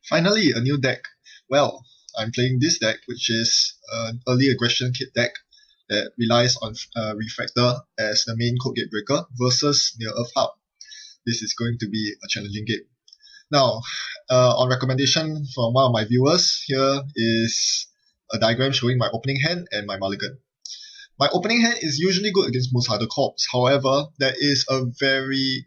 Finally, a new deck. Well, I'm playing this deck, which is an early aggression kit deck that relies on Refractor as the main code gatebreaker versus Near Earth Hub. This is going to be a challenging game. Now, on recommendation from one of my viewers, here is a diagram showing my opening hand and my mulligan. My opening hand is usually good against most harder corps. However, there is a very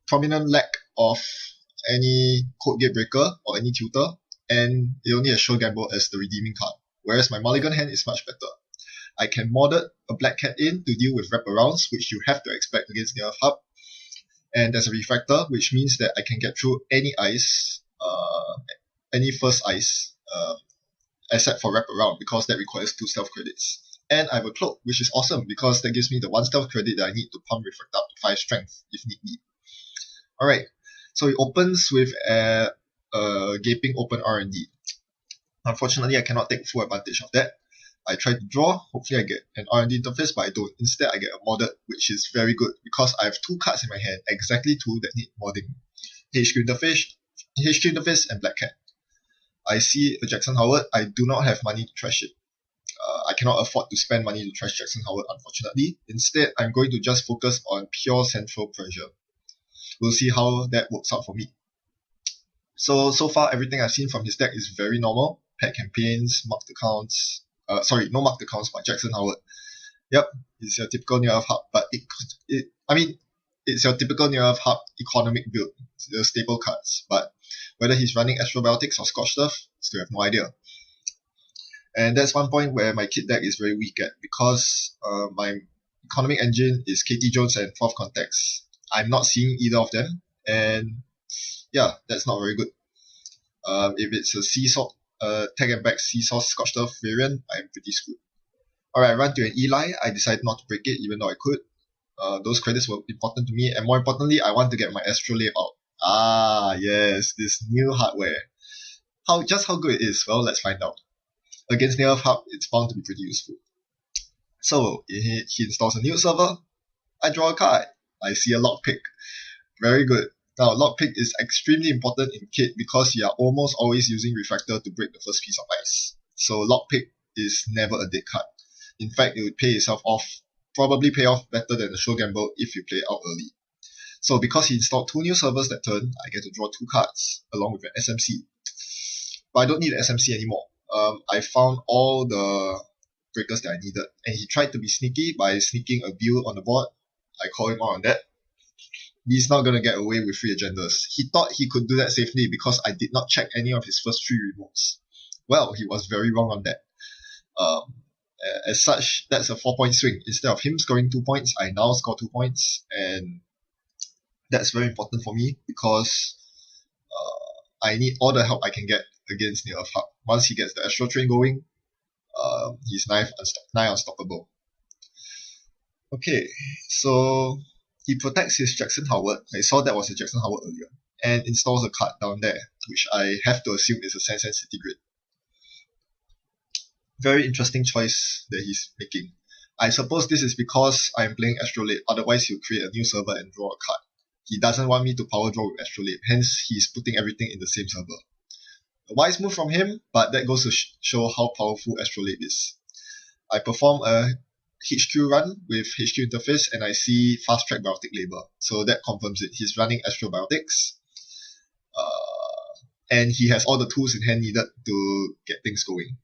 prominent lack of any code gatebreaker or any tutor, and it only has Show Gamble as the redeeming card. Whereas my mulligan hand is much better. I can model a BlacKat in to deal with wraparounds, which you have to expect against Near Earth Hub. And there's a Refractor, which means that I can get through any ice, any first ice, except for wraparound, because that requires 2 stealth credits. And I have a Cloak, which is awesome, because that gives me the 1 stealth credit that I need to pump Refractor up to 5 strength, if need be. Alright, so it opens with a gaping open R&D. Unfortunately, I cannot take full advantage of that. I try to draw, hopefully I get an R&D interface, but I don't. Instead, I get a modded, which is very good, because I have 2 cards in my hand, exactly 2 that need modding. HQ interface, and BlacKat. I see a Jackson Howard. I do not have money to trash it. I cannot afford to spend money to trash Jackson Howard, unfortunately. Instead, I'm going to just focus on pure central pressure. We'll see how that works out for me. So far, everything I've seen from his deck is very normal. Pet campaigns, marked accounts. No marked accounts, but Jackson Howard. Yep, it's your typical Near Earth Hub, but it's your typical Near Earth Hub economic build, the staple cards. But whether he's running Astrobiotics or Scorched Earth, still have no idea. And that's one point where my kit deck is very weak at, because my economic engine is Katie Jones and 4th Context. I'm not seeing either of them, and yeah, that's not very good. If it's a Seesaw, Tag and Back Seesaw Scorched Earth variant, I'm pretty screwed. Alright, I run to an Eli. I decided not to break it, even though I could. Those credits were important to me, and more importantly, I want to get my Astrolabe out. Ah, yes, this new hardware. Just how good it is, well, let's find out. Against Near Earth Hub, it's bound to be pretty useful. So, he installs a new server. I draw a card. I see a Lockpick. Very good. Now, Lockpick is extremely important in kit because you are almost always using Refractor to break the first piece of ice. So Lockpick is never a dead card. In fact, it would pay itself off, probably pay off better than the Show Gamble if you play it out early. So because he installed 2 new servers that turn, I get to draw 2 cards, along with an SMC. But I don't need an SMC anymore. I found all the breakers that I needed, and he tried to be sneaky by sneaking a view on the board. I call him out on that. He's not going to get away with free agendas. He thought he could do that safely because I did not check any of his first 3 remotes. Well, he was very wrong on that. As such, that's a 4-point swing. Instead of him scoring 2 points, I now score 2 points, and that's very important for me because I need all the help I can get against Near Earth Hub. Once he gets the Astro Train going, he's nigh unstoppable. Okay, so he protects his Jackson Howard. I saw that was a Jackson Howard earlier. And installs a card down there, which I have to assume is a Sand City Grid. Very interesting choice that he's making. I suppose this is because I'm playing Astrolabe, otherwise he'll create a new server and draw a card. He doesn't want me to power draw with Astrolabe, hence he's putting everything in the same server. A wise move from him, but that goes to show how powerful Astrolabe is. I perform a HQ run with HQ interface and I see fast track biotic labor. So that confirms it. He's running Astrobiotics. And he has all the tools in hand needed to get things going.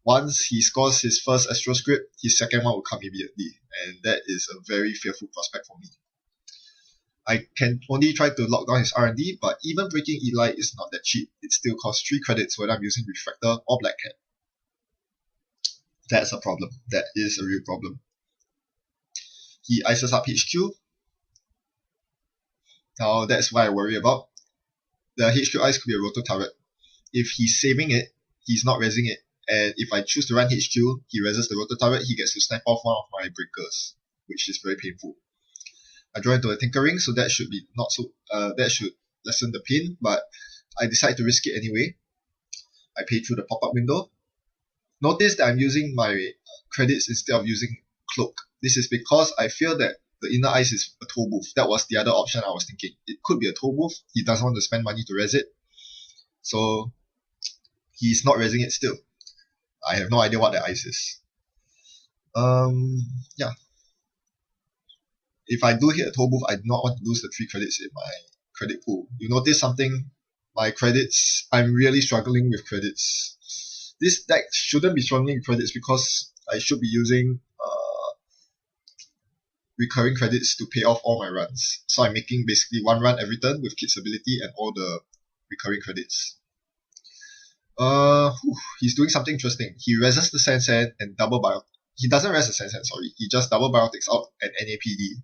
Once he scores his first Astro script, his second one will come immediately. And that is a very fearful prospect for me. I can only try to lock down his R&D, but even breaking Eli is not that cheap. It still costs 3 credits whether I'm using Refractor or BlacKat. That's a problem. That is a real problem. He ices up HQ. Now that's what I worry about. The HQ ice could be a roto turret. If he's saving it, he's not rezzing it. And if I choose to run HQ, he reses the roto turret, he gets to snipe off one of my breakers, which is very painful. I draw into a Tinkering, so that should be that should lessen the pain, but I decide to risk it anyway. I pay through the pop-up window. Notice that I'm using my credits instead of using Cloak. This is because I feel that the inner ice is a toll booth. That was the other option I was thinking. It could be a toll booth. He doesn't want to spend money to res it. So he's not resing it still. I have no idea what the ice is. Yeah. If I do hit a toll booth, I do not want to lose the 3 credits in my credit pool. You notice something? My credits, I'm really struggling with credits. This deck shouldn't be struggling with credits because I should be using recurring credits to pay off all my runs. So I'm making basically 1 run every turn with Kit's ability and all the recurring credits. He's doing something interesting. He reses the Sansan and double biotic. He doesn't res the Sansan, sorry. He just double biotics out and NAPD.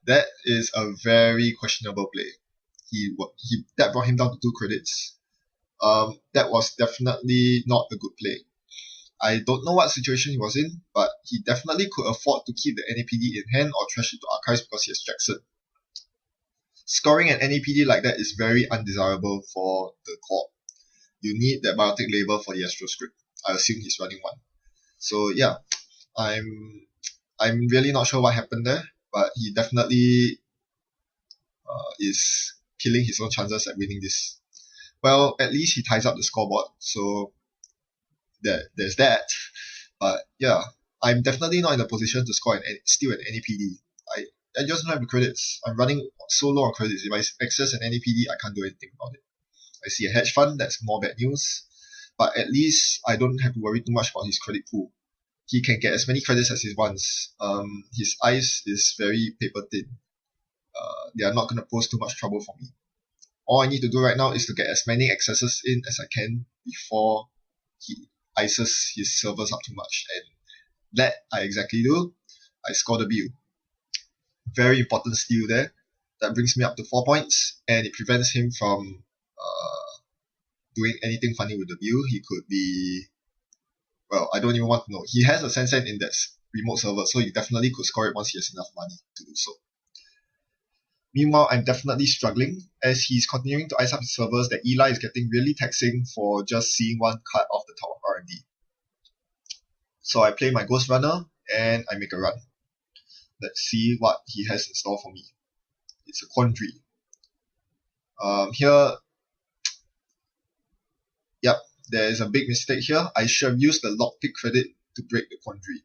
That is a very questionable play. That brought him down to 2 credits. That was definitely not a good play. I don't know what situation he was in, but he definitely could afford to keep the NAPD in hand or trash it to archives because he has Jackson. Scoring an NAPD like that is very undesirable for the core. You need that biotic label for the Astro script. I assume he's running 1. So yeah, I'm really not sure what happened there, but he definitely is killing his own chances at winning this. Well, at least he ties up the scoreboard, so there's that. But yeah, I'm definitely not in a position to steal an NAPD. I just don't have the credits. I'm running so low on credits. If I access an NAPD, I can't do anything about it. I see a hedge fund, that's more bad news. But at least I don't have to worry too much about his credit pool. He can get as many credits as he wants. His ice is very paper thin. They are not going to pose too much trouble for me. All I need to do right now is to get as many accesses in as I can before he ices his servers up too much. And that I exactly do. I score the bill. Very important steal there. That brings me up to 4 points, and it prevents him from doing anything funny with the bill. He could be... Well, I don't even want to know. He has a Sansan in that remote server, so he definitely could score it once he has enough money to do so. Meanwhile, I'm definitely struggling as he's continuing to ice up his servers. That Eli is getting really taxing for just seeing 1 card off the top of R&D. So I play my Ghost Runner and I make a run. Let's see what he has in store for me. It's a quandary. Here, yep, there is a big mistake here. I should have used the Lockpick credit to break the quandary.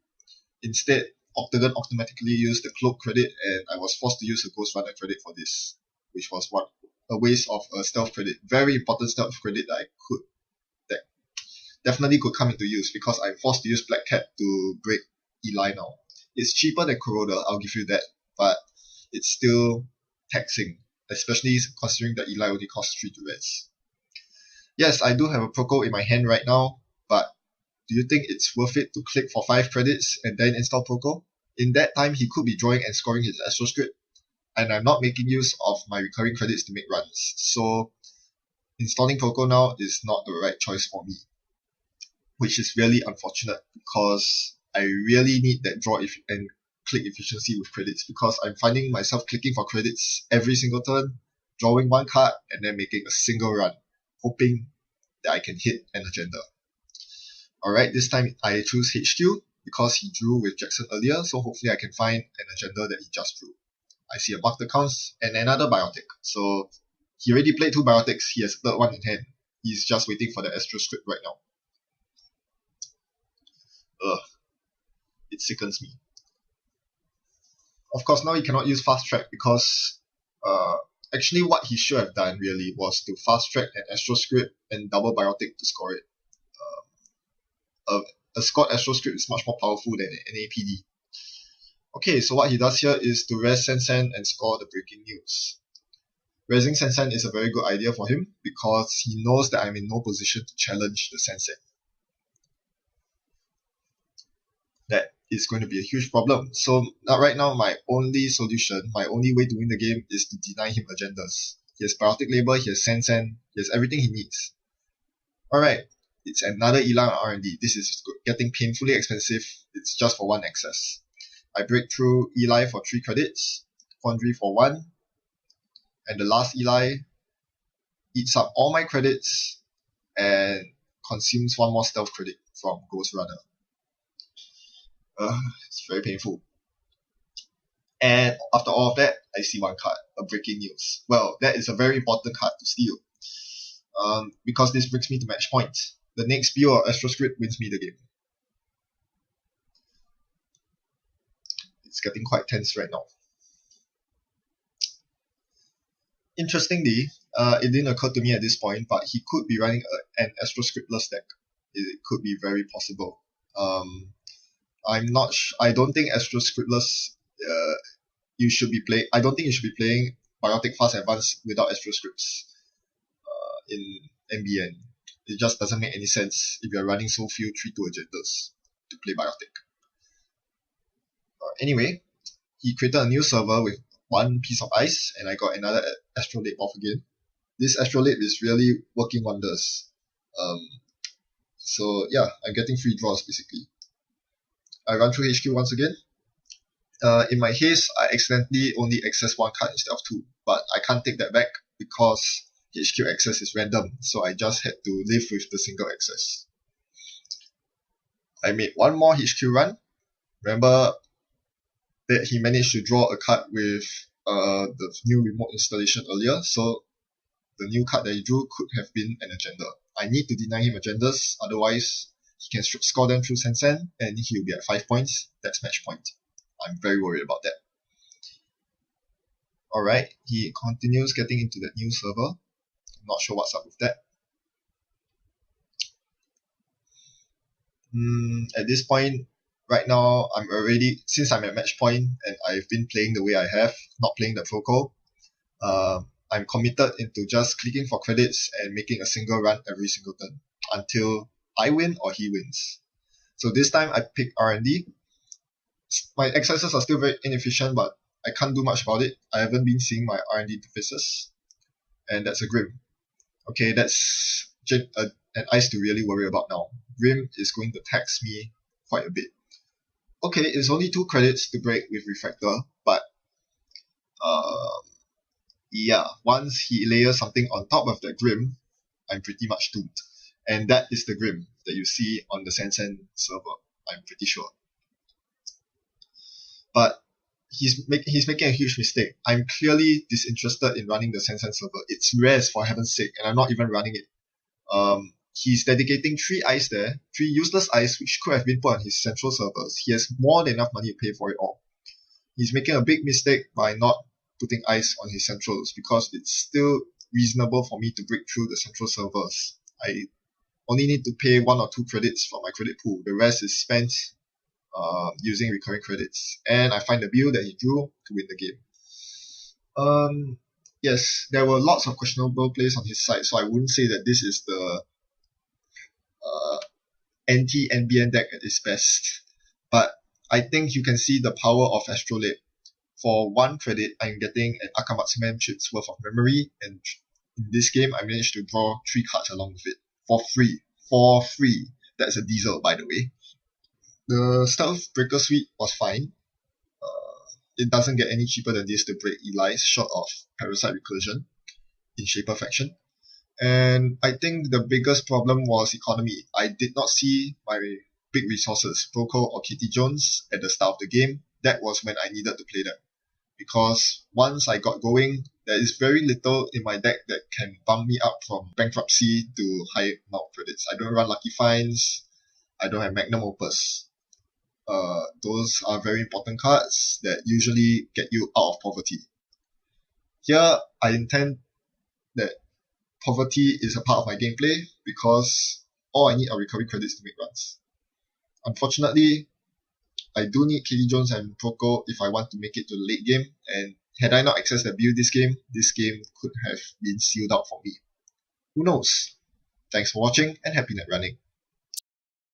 Instead, Octagon automatically used the Cloak credit, and I was forced to use a Ghost Runner credit for this, which was a waste of a stealth credit. Very important stealth credit that definitely could come into use because I'm forced to use BlacKat to break Eli now. It's cheaper than Corroder, I'll give you that, but it's still taxing, especially considering that Eli only costs 3 to res. Yes, I do have a Proco in my hand right now, but do you think it's worth it to click for 5 credits and then install Proco? In that time, he could be drawing and scoring his Astro script, and I'm not making use of my recurring credits to make runs. So installing Proco now is not the right choice for me, which is really unfortunate because I really need that draw and click efficiency with credits because I'm finding myself clicking for credits every single turn, drawing 1 card, and then making a single run, hoping that I can hit an agenda. Alright, this time I choose HQ because he drew with Jackson earlier, so hopefully I can find an agenda that he just drew. I see a Buck Accounts and another Biotic. So he already played 2 Biotics, he has a 3rd one in hand. He's just waiting for the Astro script right now. It sickens me. Of course, now he cannot use Fast Track because actually what he should have done really was to Fast Track an Astro script and double Biotic to score it. A scored Astro script is much more powerful than an APD. Okay, so what he does here is to res Sansan and score the breaking news. Resing Sansan is a very good idea for him because he knows that I'm in no position to challenge the Sansan. That is going to be a huge problem. So right now, my only solution, my only way to win the game is to deny him agendas. He has Biotic Label, he has Sansan, he has everything he needs. Alright, it's another Eli on R&D. This is getting painfully expensive. It's just for 1 access. I break through Eli for 3 credits, Quandary for 1, and the last Eli eats up all my credits and consumes 1 more stealth credit from Ghost Runner. It's very painful. And after all of that, I see one card, a breaking news. Well, that is a very important card to steal. Because this brings me to match point. The next build of Astroscript wins me the game. It's getting quite tense right now. Interestingly, it didn't occur to me at this point, but he could be running an Astroscriptless deck. It could be very possible. I'm not. I don't think Astroscriptless. You should be play. I don't think you should be playing Biotic Fast Advance without Astroscripts. In NBN, it just doesn't make any sense if you're running so few 3/2 agendas to play Biotic. Anyway, he created a new server with one piece of ice, and I got another Astrolabe off again. This Astrolabe is really working wonders. So yeah, I'm getting free draws basically. I run through HQ once again. In my haste, I accidentally only access one card instead of two, but I can't take that back because HQ access is random, so I just had to live with the single access. I made one more HQ run. Remember that he managed to draw a card with the new remote installation earlier, so the new card that he drew could have been an agenda. I need to deny him agendas, otherwise he can score them through Sensen, and he'll be at 5 points. That's match point. I'm very worried about that. Alright, he continues getting into that new server. I'm not sure what's up with that. At this point, right now, since I'm at match point and I've been playing the way I have, not playing the Proco, I'm committed into just clicking for credits and making a single run every single turn until I win or he wins. So this time I pick R&D. My accesses are still very inefficient, but I can't do much about it. I haven't been seeing my R&D interfaces, and that's a Grim. Okay, that's an ice to really worry about now. Grim is going to tax me quite a bit. Okay, it's only 2 credits to break with Refractor, but yeah, once he layers something on top of that Grim, I'm pretty much doomed. And that is the Grim that you see on the Sensen server, I'm pretty sure. But he's making a huge mistake. I'm clearly disinterested in running the Sensen server. It's res, for heaven's sake, and I'm not even running it. He's dedicating 3 ice there, 3 useless ice which could have been put on his central servers. He has more than enough money to pay for it all. He's making a big mistake by not putting ice on his centrals because it's still reasonable for me to break through the central servers. I only need to pay 1 or 2 credits from my credit pool. The rest is spent using recurring credits. And I find the build that he drew to win the game. Yes, there were lots of questionable plays on his side, so I wouldn't say that this is the anti-NBN deck at its best. But I think you can see the power of Astrolabe. For 1 credit, I'm getting an Akamatsuman chip's worth of memory, and in this game, I managed to draw 3 cards along with it. For free. For free. That's a diesel, by the way. The Stealth Breaker suite was fine. It doesn't get any cheaper than this to break Eli's short of Parasite Recursion in Shaper Faction. And I think the biggest problem was economy. I did not see my big resources, Proco or Kitty Jones, at the start of the game. That was when I needed to play them. Because once I got going, there is very little in my deck that can bump me up from Bankruptcy to high amount credits. I don't run Lucky Finds. I don't have Magnum Opus. Those are very important cards that usually get you out of poverty. Here, I intend that poverty is a part of my gameplay because all I need are recovery credits to make runs. Unfortunately, I do need Katie Jones and Proco if I want to make it to the late game, and had I not accessed the build this game could have been sealed out for me. Who knows? Thanks for watching and happy net running.